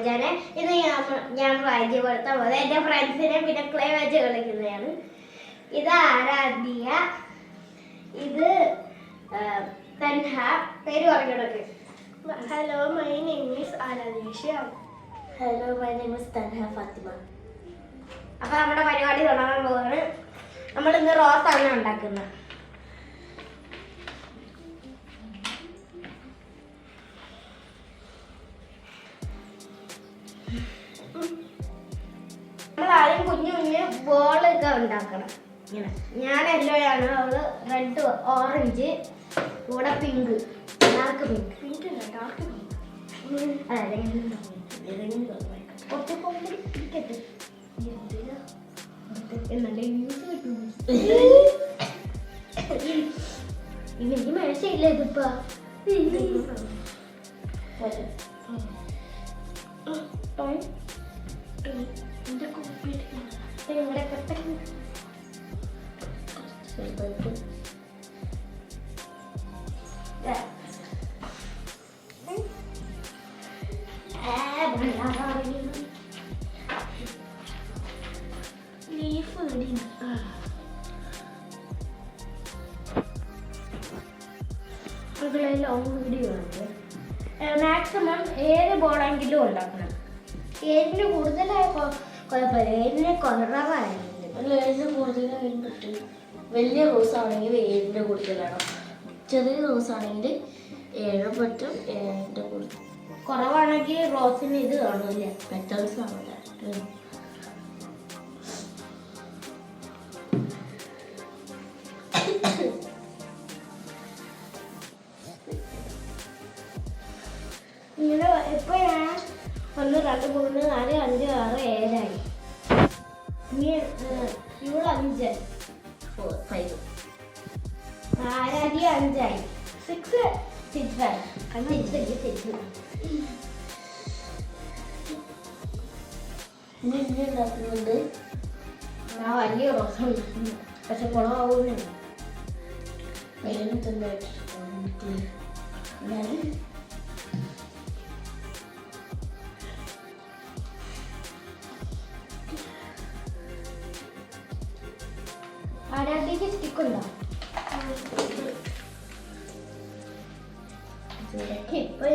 ചോദിച്ചാൽ ഇത് ഞാൻ പരിചയപ്പെടുത്താൻ പോകുന്നത് എൻ്റെ ഫ്രണ്ട്സിനെ പിന്നെ ക്ലേ വെച്ച് കളിക്കുന്നതാണ്. ഇത് ആരാധ്യ, ഇത് തൻഹ. പേര് പറഞ്ഞോടൊക്കെ. Hello, my name is Aaradhya. Hello, my name is Thanha Fathima. അപ്പോൾ നമ്മുടെ പരിപാടി തുടങ്ങാൻ പോവാണ്. നമ്മൾ ഇന്ന് റോസാണ് ഉണ്ടാക്കുന്നത്. നമ്മൾ ആദ്യം കുഞ്ഞു കുഞ്ഞ് ബോളൊക്കെ ഉണ്ടാക്കണം. ഇങ്ങനെ ഞാൻ യെല്ലോ ആണ്, അവള് റെഡ്, ഓറഞ്ച്, കൂടെ പിങ്ക്, ഡാർക്ക് പിങ്ക്. പിങ്ക് അല്ല, ഡാർക്ക് പിങ്ക്. കുറച്ച് കോമ്പിടിക്കട്ടെ എന്നല്ലേ ന്യൂസ് കിട്ടും. എനിക്ക് മനസ്സില്ല ഇതിപ്പോ. ലീഫ് ലോങ് വീഡിയോ ഉണ്ട്. മാക്സിമം ഏത് ബോളെങ്കിലും ഉണ്ടാക്കണം. ഏതിന് കൂടുതലായ കുഴപ്പമില്ല, ഏതിന് കുറവാണെങ്കിൽ ഏഴിന് കൂടുതലായാലും പറ്റും. വലിയ റോസ് ആണെങ്കിൽ 7ന്റെ കൂടുതലാണ്, ചെറിയ റോസ് ആണെങ്കിൽ 7 പറ്റും. 7ന്റെ കൂടുതൽ കുറവാണെങ്കിൽ റോസിന് ഇത് കാണില്ല, പെറ്റൽസ് ആണല്ലേ. ഇങ്ങനെ ഇപ്പൊ ഞാൻ 1 2 3 4 5 6 7 ഇനി ഇവള് 5, 4 5 ആരാധ്യ 5 6 ഇനി ഉണ്ടാക്കുന്നുണ്ട്. ആ വലിയ റോസ ഉണ്ടാക്കുന്നു, പക്ഷെ കുളമാവുന്നുണ്ട്. ആരാധ്യക്ക് സ്റ്റിക്കുണ്ടോ? ഇപ്പൊ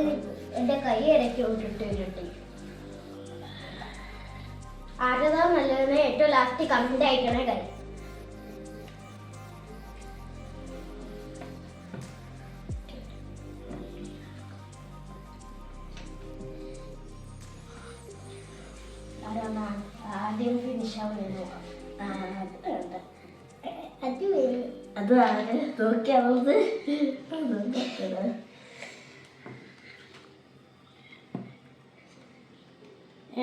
എന്റെ കൈ ഇടയ്ക്ക് വിട്ടിട്ട് ആരതാ നല്ലതെന്ന് ഏറ്റവും ലാസ്റ്റ് കമന്റ് അയക്കണേ. കൈ ആദ്യം ഫിനിഷ് ആവുന്നത് അത് നോക്കിയാവുന്നത്.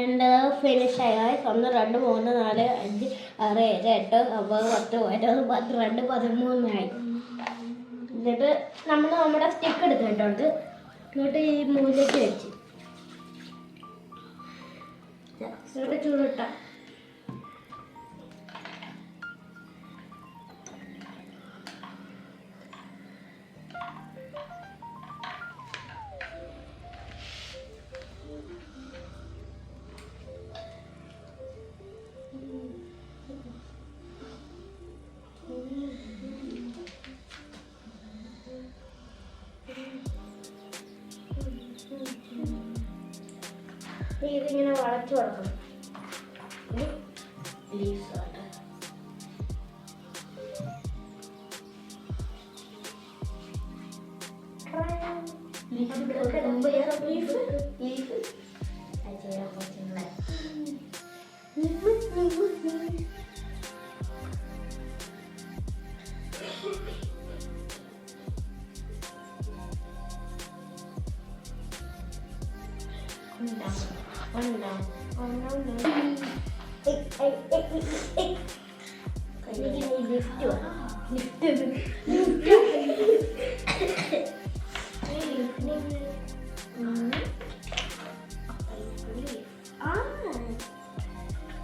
എൻ്റെ ഫിനിഷ് ആയ 1 2 3 4 5 6 7 8 9 10 11 12 13 ആയി. എന്നിട്ട് നമ്മൾ നമ്മുടെ സ്റ്റിക്ക് എടുത്തിട്ടുണ്ട്, എന്നിട്ട് ഈ മൂലയ്ക്ക് വെച്ച് എന്നിട്ട് ചൂടിട്ട ഇതിങ്ങനെ വളച്ചു കൊടുക്കണം. ലീവ്സ് ആണ്.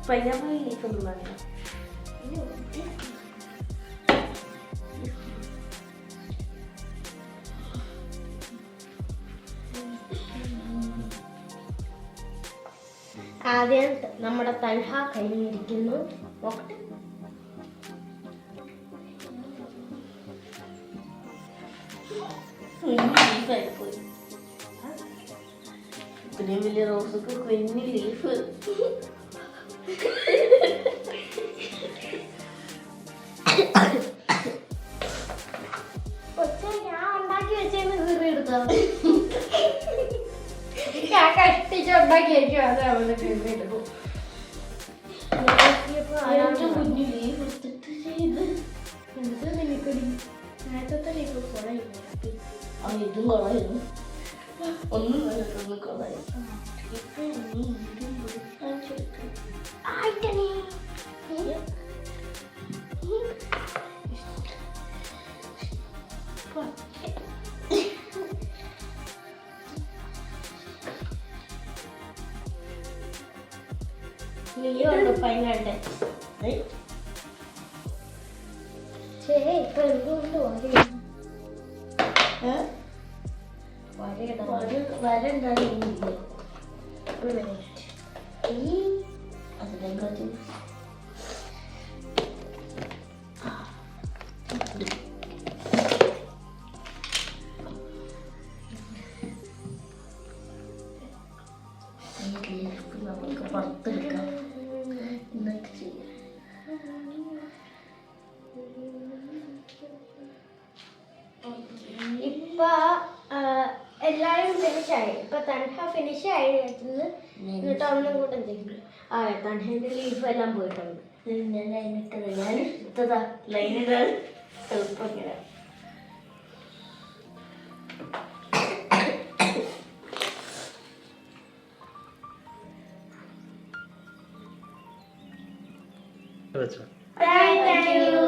പൈനാപ്പിൾ ലീഫ് ഒന്നും വേണ്ട. ആദ്യം നമ്മുടെ തൻഹ കഴിഞ്ഞിരിക്കുന്നു. നോക്കട്ടെ. ലീഫായിപ്പോയി. ഇത്രയും വലിയ റോസൊക്കെ കുഞ്ഞ് ലീഫ്. ഞാൻ ഉണ്ടാക്കി വെച്ചേന്ന് കീറി എടുത്തോ. ഞാൻ കഷ്ടിച്ച് ഉണ്ടാക്കി വെക്കും. അത് അവള് കീറി എടുക്കും. ഏറ്റവും കുഞ്ഞ് ലീഫ് എടുത്തിട്ട് ചെയ്ത് നേരത്തെ ലീഫ് കുറെ ഇതും കൊളായിരുന്നു. ഒന്നും നല്ലതൊന്നും കൊളായിരുന്നു. ഇപ്പൊ നീ ഇതും കൂടി കാണിച്ചെടുക്കും. നീയുണ്ട് പൈനാട്ടെ. ശരി, ഇപ്പൊ എന്തുകൊണ്ട് വരണ്ടാകുന്നില്ല. ഒരു മിനിറ്റ്. അതിനെക്കാട്ടി നമുക്ക് പുറത്തെടുക്കാം. എന്നിട്ട് ചെയ്യാം. ഇപ്പൊ എല്ലാരും ഫിനിഷായി. ഇപ്പൊ തൻഹ ഫിനിഷായി. എന്നിട്ട് ഒന്നും കൂടെ എന്തെങ്കിലും തൻഹന്റെ ലീഫ് എല്ലാം പോയിട്ടുണ്ട്. ഞാൻ ലൈനിട്ടത് ഞാൻ ഇട്ടതാ. ലൈനിടാൻ എളുപ്പം ഇങ്ങനെ. Thank you.